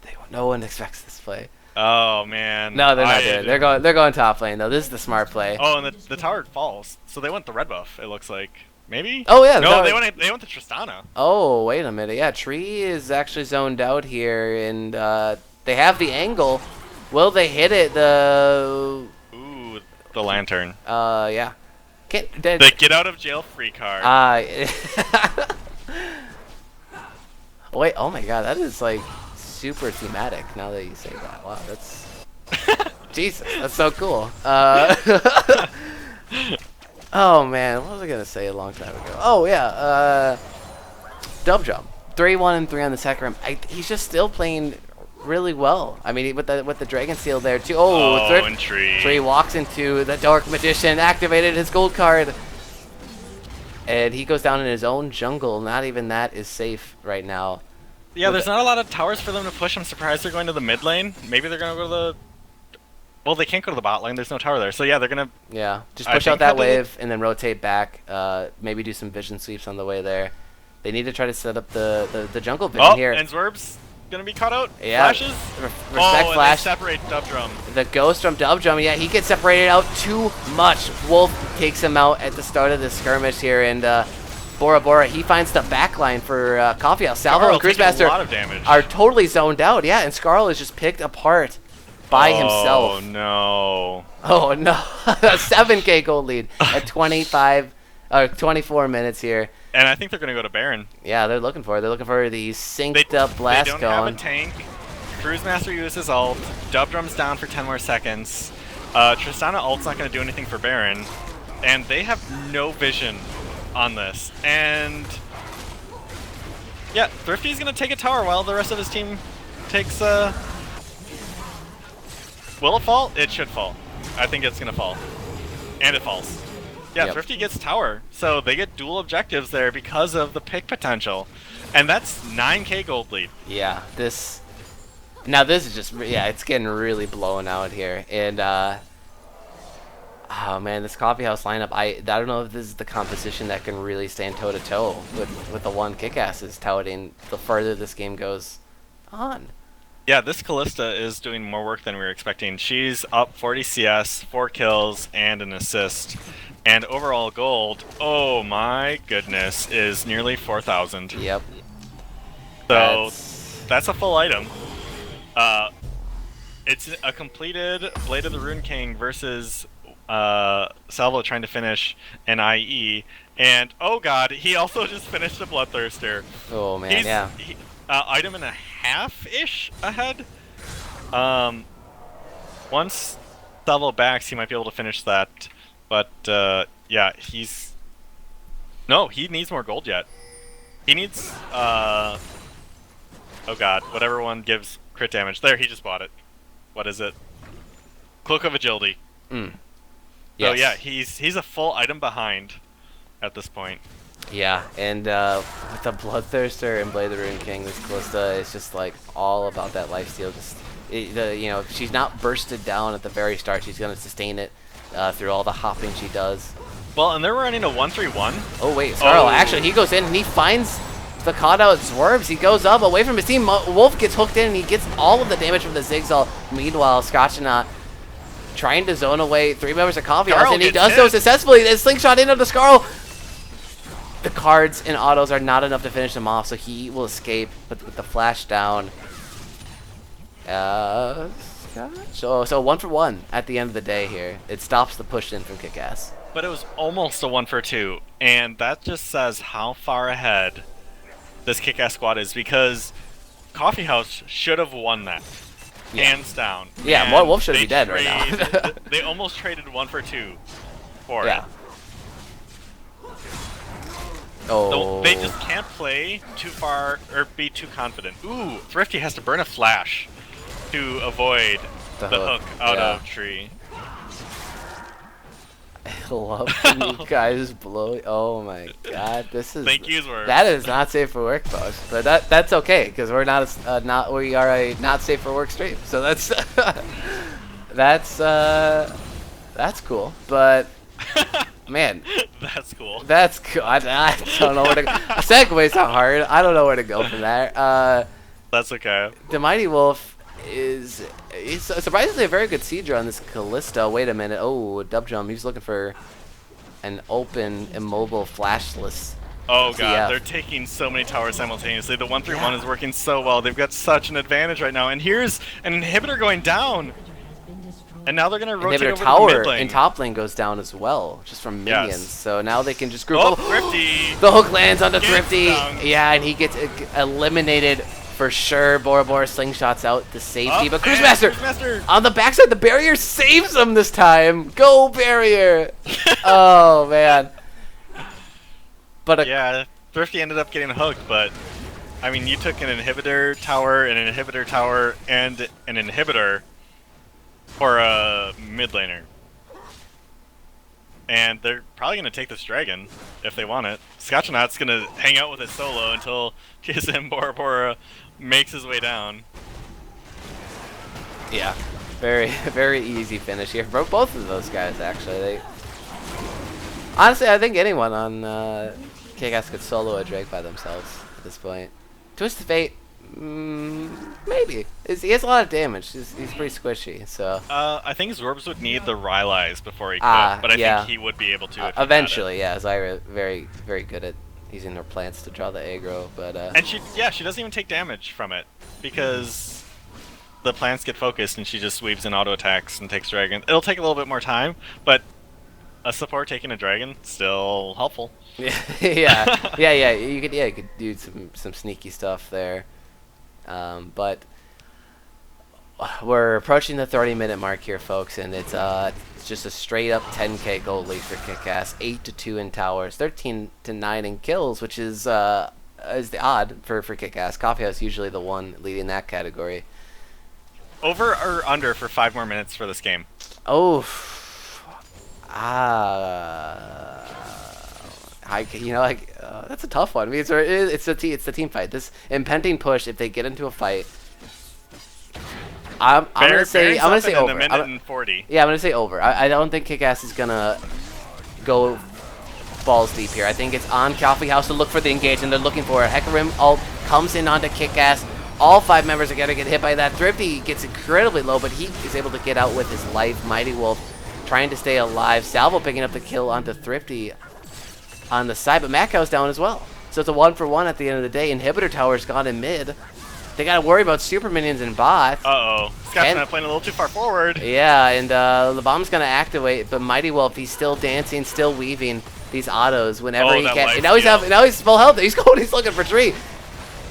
Baron. No one expects this play. Oh man. No, they're not doing it. They're going top lane though. This is the smart play. Oh, and the tower falls. So they want the red buff, it looks like. Maybe? Oh yeah. No, they want the Tristana. Oh, wait a minute. Yeah, Tree is actually zoned out here, and they have the angle. Will they hit it? Ooh, the lantern. Yeah. The get out of jail free card. Boy, oh my god, that is like super thematic now that you say that. Wow, that's Jesus, that's so cool. Oh man, what was I gonna say a long time ago? Oh yeah, Dub Jump, 3-1 and 3 on the second round. He's just still playing really well. I mean, with the Dragon Seal there too. Oh, and Tree. Tree walks into the Dark Magician, activated his gold card, and he goes down in his own jungle. Not even that is safe right now. Yeah, there's not a lot of towers for them to push. I'm surprised they're going to the mid lane. Maybe they're going to go to the... Well, they can't go to the bot lane. There's no tower there. So yeah, they're going to... Yeah, just push out that wave and then rotate back. Maybe do some vision sweeps on the way there. They need to try to set up the jungle vision here. And Zwerb's going to be caught out. Yeah. Flashes. Respect flash. And they separate Dub Drum. The ghost from Dub Drum, yeah, he gets separated out too much. Wolf takes him out at the start of the skirmish here, and Bora Bora, he finds the backline for Coffeehouse. Salvo and Cruisemaster are totally zoned out, yeah, and Scarl is just picked apart by himself. Oh, no. Oh, no. A 7K gold lead at 24 minutes here. And I think they're going to go to Baron. Yeah, they're looking for it. They're looking for the synced up blast cone. They don't have a tank. Cruisemaster uses ult. Dub Drum's down for 10 more seconds. Tristana ult's not going to do anything for Baron. And they have no vision on this. And yeah, Thrifty's going to take a tower while the rest of his team takes... Will it fall? It should fall. I think it's going to fall. And it falls. Yeah, yep. Thrifty gets tower, so they get dual objectives there because of the pick potential. And that's 9K gold lead. Yeah, now this is just, yeah, it's getting really blown out here. And, oh man, this Coffeehouse lineup, I don't know if this is the composition that can really stand toe-to-toe with the one KIKAS is touting the further this game goes on. Yeah, this Callista is doing more work than we were expecting. She's up 40 CS, 4 kills, and an assist. And overall gold, oh my goodness, is nearly 4,000. Yep. So that's a full item. It's a completed Blade of the Rune King versus Salvo trying to finish an IE. And oh god, he also just finished a Bloodthirster. Oh man, yeah. Item and a half-ish ahead. Once Salvo backs, he might be able to finish that. But, yeah, No, he needs more gold yet. He needs, oh god, whatever one gives crit damage. There, he just bought it. What is it? Cloak of Agility. Yes. So, yeah, he's a full item behind at this point. Yeah, and with the Bloodthirster and Blade of the Rune King, this Callista is just, like, all about that lifesteal. You know, she's not bursted down at the very start. She's going to sustain it. Through all the hopping she does. Well, and they're running a 1-3-1. Oh, wait. Scarl, actually, he goes in and he finds the caught out Zwerbs. He goes up away from his team. Wolf gets hooked in and he gets all of the damage from the Zigzag. Meanwhile, Scotchnaut trying to zone away 3 members of Coffeehouse, and he does so successfully. The slingshot into the Scarl. The cards and autos are not enough to finish him off, so he will escape with the flash down. So 1 for 1 at the end of the day here. It stops the push in from KIKAS. But it was almost a 1 for 2, and that just says how far ahead this KIKAS squad is, because Coffeehouse should have won that. Yeah. Hands down. Yeah, more Wolf should be dead right now. They almost traded 1 for 2 for it. Oh. So they just can't play too far or be too confident. Ooh, Thrifty has to burn a flash to avoid the hook out of tree. I love when you guys blow. Oh my god, this is. Thank you, Zwerg. That is not safe for work, folks. But that's okay because we're we are a not safe for work stream. So that's that's cool. But man, that's cool. That's cool. I don't know where to go. Segway's not hard. I don't know where to go from there. That's okay. The Mighty Wolf is surprisingly a very good Seedra on this Callista. Wait a minute. Oh, Dub Jump. He's looking for an open, immobile, flashless. Oh god, they're taking so many towers simultaneously. The 1-3-1 is working so well. They've got such an advantage right now. And here's an inhibitor going down. And now they're gonna rotate Inhibitor over to the tower mid lane. in top lane goes down as well, just from minions. Yes. So now they can just group. Oh, Thrifty! The hook lands onto Gets Thrifty. dunked. Yeah, and he gets eliminated for sure. Bora Bora slingshots out to safety, but and Cruisemaster on the backside, the barrier saves him this time. Go barrier! Oh man. But yeah, Thrifty ended up getting hooked, but I mean, you took an inhibitor tower, and an inhibitor for a mid laner. And they're probably going to take this dragon if they want it. Scotchnaut's going to hang out with it solo until TSM Bora Bora makes his way down. yeah, very easy finish here for both of those guys. Actually, honestly, I think anyone on KIKAS could solo a Drake by themselves at this point. Twist of Fate, maybe. He has a lot of damage. He's pretty squishy. So I think Zorbs would need the Rylai's before he could, but I think he would be able to. If eventually, yeah. Zyra very good at using her plants to draw the aggro, but and she doesn't even take damage from it because the plants get focused and she just weaves in auto attacks and takes dragon. It'll take a little bit more time, but a support taking a dragon still helpful. yeah. You could do some sneaky stuff there, but we're approaching the 30-minute mark here, folks, and it's just a straight up 10K gold lead for KIKAS. 8-2 in towers, 13-9 in kills, which is the odd for KIKAS. Coffeehouse usually the one leading that category. Over or under for 5 more minutes for this game? Oh, that's a tough one. I mean, it's the team fight. This impending push, if they get into a fight, I'm gonna say over. In a minute and 40. Yeah, I'm gonna say over. I don't think KIKAS is gonna go balls deep here. I think it's on Coffeehouse to look for the engage, and they're looking for it. Hecarim ult comes in onto KIKAS. All 5 members are gonna get hit by that. Thrifty gets incredibly low, but he is able to get out with his life. Mighty Wolf trying to stay alive. Salvo picking up the kill onto Thrifty on the side, but Macau's down as well. So it's a 1-for-1 at the end of the day. Inhibitor tower's gone in mid. They gotta worry about super minions and bot. Uh-oh. Scott's playing a little too far forward. Yeah, and the bomb's gonna activate, but Mighty Wolf, he's still dancing, still weaving these autos whenever he can. And now he's full health. He's looking for tree.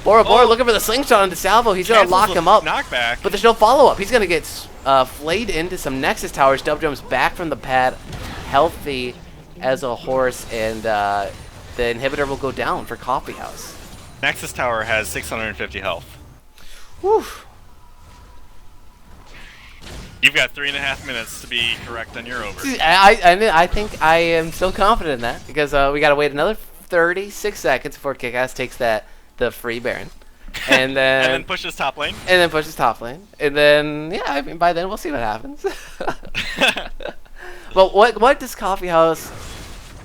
Bora Bora looking for the slingshot onto Salvo. He's gonna lock him up. Knockback. But there's no follow-up. He's gonna get flayed into some Nexus towers. Dub jumps back from the pad, healthy as a horse, and the inhibitor will go down for Coffeehouse. Nexus tower has 650 health. Whew. You've got 3.5 minutes to be correct on your over. I think I am still confident in that because we got to wait another 36 seconds before KIKAS takes the free Baron. And then and then pushes top lane. And then yeah, I mean by then we'll see what happens. But what does Coffeehouse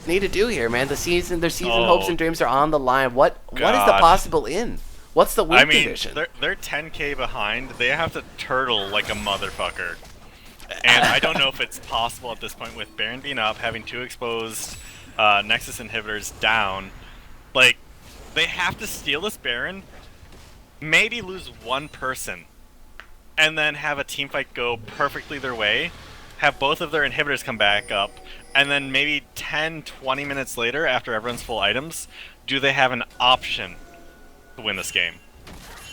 need to do here, man? Their season hopes and dreams are on the line. What is the possible in? What's the win condition? They're 10K behind. They have to turtle like a motherfucker. And I don't know if it's possible at this point with Baron being up, having 2 exposed Nexus inhibitors down. Like, they have to steal this Baron, maybe lose 1 person, and then have a teamfight go perfectly their way, have both of their inhibitors come back up, and then maybe 10-20 minutes later, after everyone's full items, do they have an option to win this game?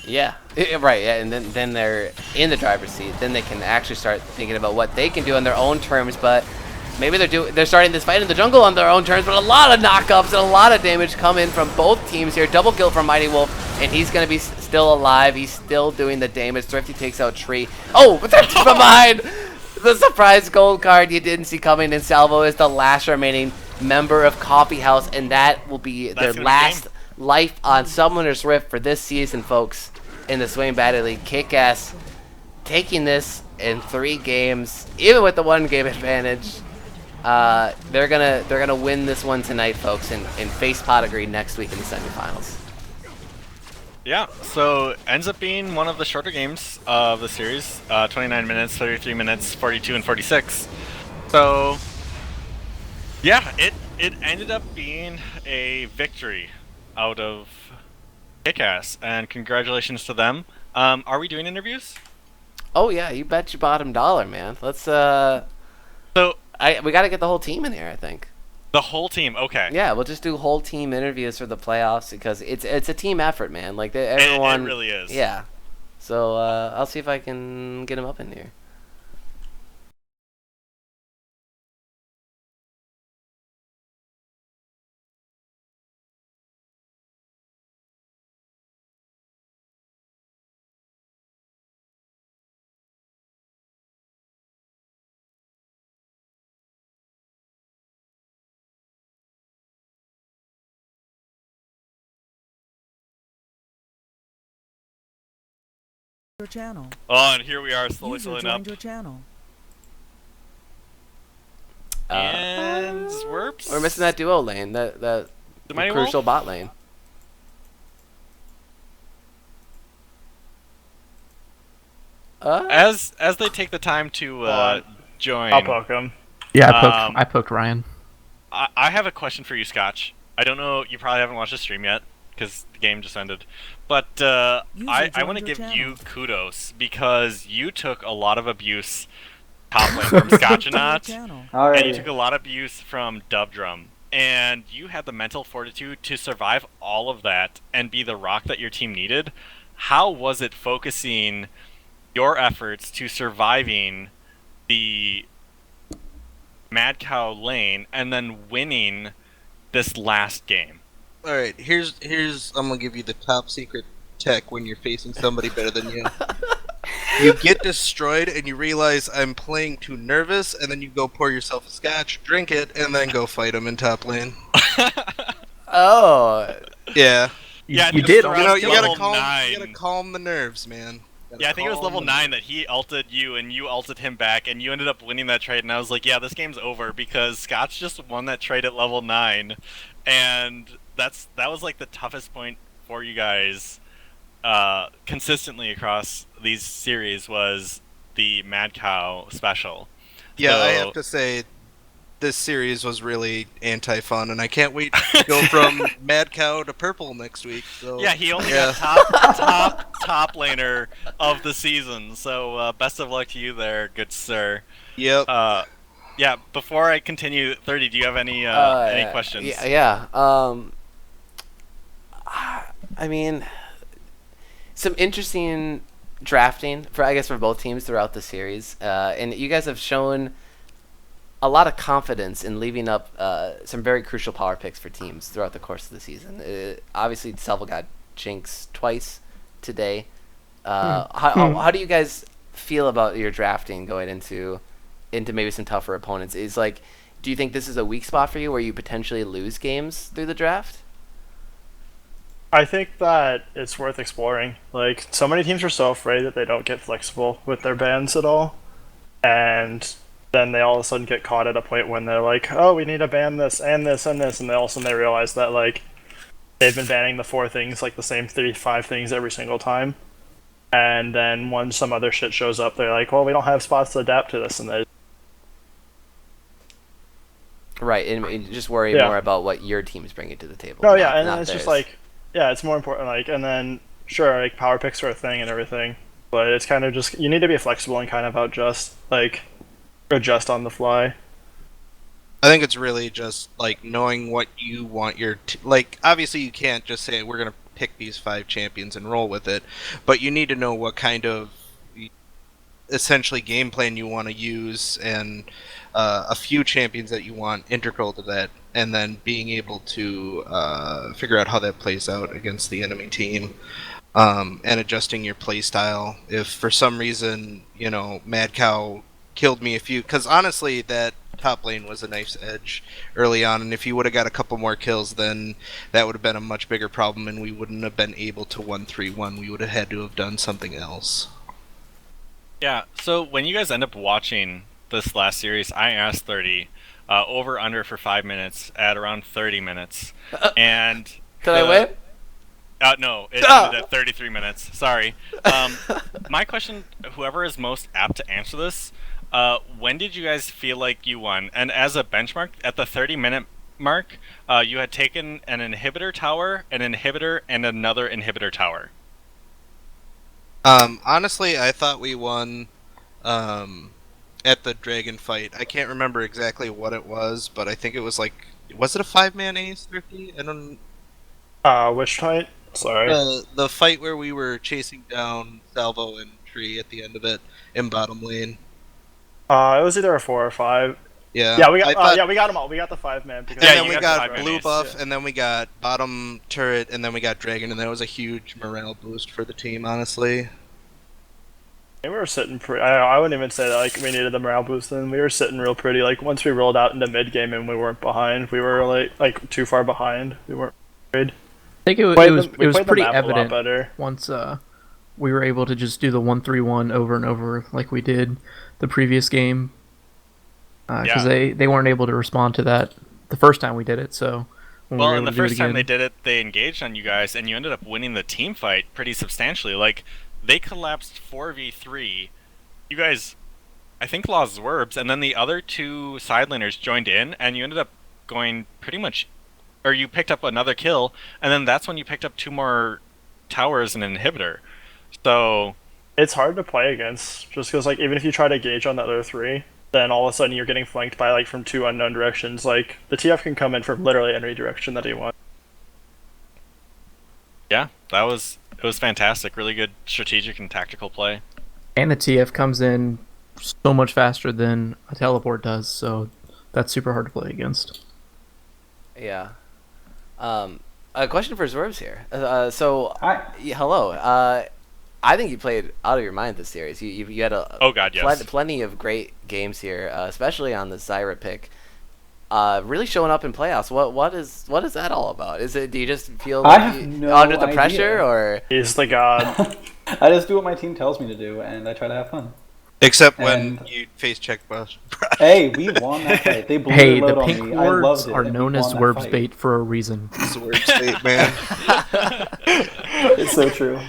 Yeah, right. Yeah, and then they're in the driver's seat. Then they can actually start thinking about what they can do on their own terms. But maybe they're starting this fight in the jungle on their own terms. But a lot of knockups and a lot of damage come in from both teams here. Double kill from Mighty Wolf, and he's gonna be still alive. He's still doing the damage. Thrifty takes out Tree. Oh, but Thrifty from behind. The surprise gold card you didn't see coming. And Salvo is the last remaining member of Coffeehouse, and that will be their last life on Summoner's Rift for this season, folks, in the Swain Battle League. KIKAS taking this in 3 games, even with the 1 game advantage. They're gonna win this one tonight, folks, and face Pottery next week in the semifinals. Yeah, so ends up being one of the shorter games of the series. 29 minutes, 33 minutes, 42 and 46. So yeah, it ended up being a victory out of KIKAS, and congratulations to them. Are we doing interviews? Oh yeah, you bet your bottom dollar, man. Let's So we got to get the whole team in here. I think. the whole team, okay. Yeah, we'll just do whole team interviews for the playoffs because it's a team effort, man. Like It everyone. really is. Yeah. So I'll see if I can get him up in here. Your channel. Oh, and here we are, slowly User filling up. joined your channel. And Zwerps? We're missing that duo lane, that The Mighty crucial Wolf? bot lane. As they take the time to join, I'll poke him. Yeah, Um, I poked Ryan. I have a question for you, Scotch. I don't know, you probably haven't watched the stream yet, because the game just ended. But I want to joined your give channel. you kudos, because you took a lot of abuse top lane from Scotchonaut, Channel. and you took a lot of abuse from Dubdrum. And you had the mental fortitude to survive all of that and be the rock that your team needed. How was it focusing your efforts to surviving the Mad Cow lane and then winning this last game? All right, here's I'm gonna give you the top secret tech when you're facing somebody better than you. You get destroyed and you realize I'm playing too nervous, and then you go pour yourself a scotch, drink it, and then go fight him in top lane. Oh. Yeah, Yeah, You just did. around you know you level gotta calm, 9. you gotta calm the nerves, man. Yeah, I think it was level 9 that he ulted you and you ulted him back, and you ended up winning that trade. And I was like, yeah, this game's over because Scotch just won that trade at level 9, and that was like the toughest point for you guys consistently across these series was the Mad Cow special. Yeah, I So- have to say, this series was really anti-fun, and I can't wait to go from Mad Cow to Purple next week. So Yeah, he only yeah. got top laner of the season. So best of luck to you there, good sir. Yep. Yeah. Before I continue, 30. Do you have any questions? Yeah. I mean, some interesting drafting for I guess for both teams throughout the series, and you guys have shown a lot of confidence in leaving up some very crucial power picks for teams throughout the course of the season. Obviously, Selva got Jinx twice today. How do you guys feel about your drafting going into maybe some tougher opponents? Do you think this is a weak spot for you where you potentially lose games through the draft? I think that it's worth exploring. Like, so many teams are so afraid that they don't get flexible with their bans at all. And then they all of a sudden get caught at a point when they're like, oh, we need to ban this and this and this. And then all of a sudden they realize that, like, they've been banning the 4 things, like the same 35 things every single time. And then when some other shit shows up, they're like, well, we don't have spots to adapt to this. And they Right, and just worry Yeah. more about what your team's bringing to the table. No, yeah, not- and not it's just theirs. like, yeah, it's more important. Like, and then sure, like power picks are a thing and everything, but it's kind of just you need to be flexible and kind of adjust on the fly. I think it's really just like knowing what you want your like. Obviously, you can't just say we're gonna pick these 5 champions and roll with it, but you need to know what kind of essentially game plan you want to use and a few champions that you want integral to that, and then being able to figure out how that plays out against the enemy team. And adjusting your play style. If for some reason, Mad Cow killed me because honestly, that top lane was a nice edge early on, and if he would have got a couple more kills, then that would have been a much bigger problem, and we wouldn't have been able to 1-3-1. We would have had to have done something else. Yeah, so when you guys end up watching this last series, I asked 30 over under for 5 minutes at around 30 minutes. And Can I win? no, it ended at 33 minutes. Sorry. My question, whoever is most apt to answer this, when did you guys feel like you won? And as a benchmark, at the 30-minute mark, you had taken an inhibitor tower, an inhibitor, and another inhibitor tower. Honestly, I thought we won at the dragon fight. I can't remember exactly what it was, but I think it was like, was it a 5-man ace, Thrifty? I don't. Which fight? Sorry. The fight where we were chasing down Salvo and Tree at the end of it in bottom lane. It was either a 4 or 5. Yeah. Yeah, we got. I thought- yeah, we got them all. We got the 5-man. Because And Yeah, then you we got got the 5-man blue ace, buff, yeah. and then we got bottom turret, and then we got dragon, and that was a huge morale boost for the team, honestly. We were sitting pretty. I wouldn't even say that like we needed the morale boost. Then we were sitting real pretty. Like once we rolled out into mid game and we weren't behind, we were like too far behind. We weren't afraid. I think it was We played the pretty map a lot evident better. once we were able to just do the 1-3-1 over and over like we did the previous game. Because they weren't able to respond to that the first time we did it. So when we Well, were and able the to do it first time again- they did it, they engaged on you guys, and you ended up winning the team fight pretty substantially. Like, they collapsed 4v3. You guys, I think, lost Zwerbs, and then the other two side laners joined in, and you ended up going pretty much... Or you picked up another kill, and then that's when you picked up 2 more towers and an inhibitor. So... It's hard to play against, just because like even if you try to gauge on the other 3, then all of a sudden you're getting flanked by like from 2 unknown directions. Like the TF can come in from literally any direction that he wants. Yeah, it was fantastic. Really good strategic and tactical play. And the TF comes in so much faster than a teleport does, so that's super hard to play against. Yeah. A question for Zwerbs here. Hi. Hello. I think you played out of your mind this series. You had Oh god, yes. plenty of great games here, especially on the Zyra pick. Really showing up in playoffs. What is that all about? Is it, do you just feel I like have no under the idea. pressure, or He's the god. I just do what my team tells me to do, and I try to have fun. Except when And- you face check brush. Hey, we won that fight. They blew Hey, their the load pink on me. I words loved it. are and known we as won that Zwerbs fight. bait for a reason. It's a weird state, man. It's so true.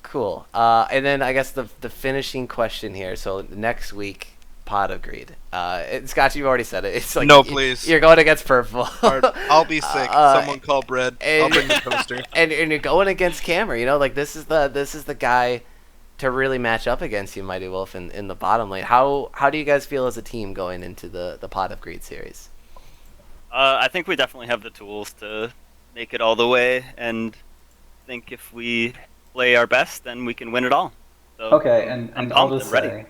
cool? And then I guess the finishing question here. So next week, Pot of Greed. Scott, you've already said it. It's like No, please. You're going against purple. I'll be sick. Someone call bread. I'll bring the toaster. and you're going against Cameron. You know, like this is the guy to really match up against you, Mighty Wolf, in the bottom lane. How do you guys feel as a team going into the Pot of Greed series? I think we definitely have the tools to make it all the way, and I think if we play our best, then we can win it all. So Okay, and I'm I'll pumped just and ready. say,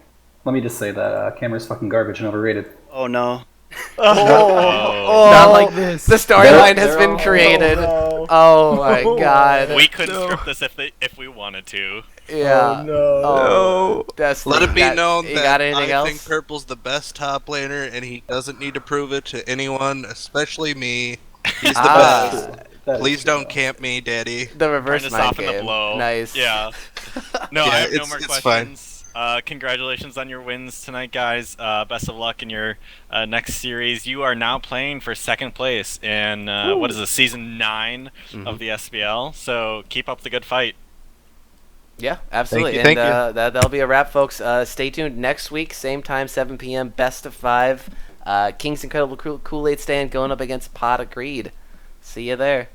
let me just say that Cameron's fucking garbage and overrated. Oh no. Oh, Not like this. The storyline has They're been all- created. no. Oh my god. We couldn't script this if we wanted to. Yeah. Oh, no. Oh, Destiny, Let it be known you that got anything I else? think Purple's the best top laner, and he doesn't need to prove it to anyone, especially me. He's the best. That is Please true, don't though. camp me, Daddy. The reverse Trying to mind soften the game. blow. Nice. Yeah. No, Yeah, I have no it's- more it's fine. questions. Congratulations on your wins tonight, guys. Best of luck in your next series. You are now playing for second place in what is this, season 9 of the SBL. So keep up the good fight. Yeah, absolutely. Thank you. And that'll be a wrap, folks. Stay tuned next week, same time, 7 p.m. Best of 5. King's Incredible Kool-Aid Stand going up against Pot of Greed. See you there.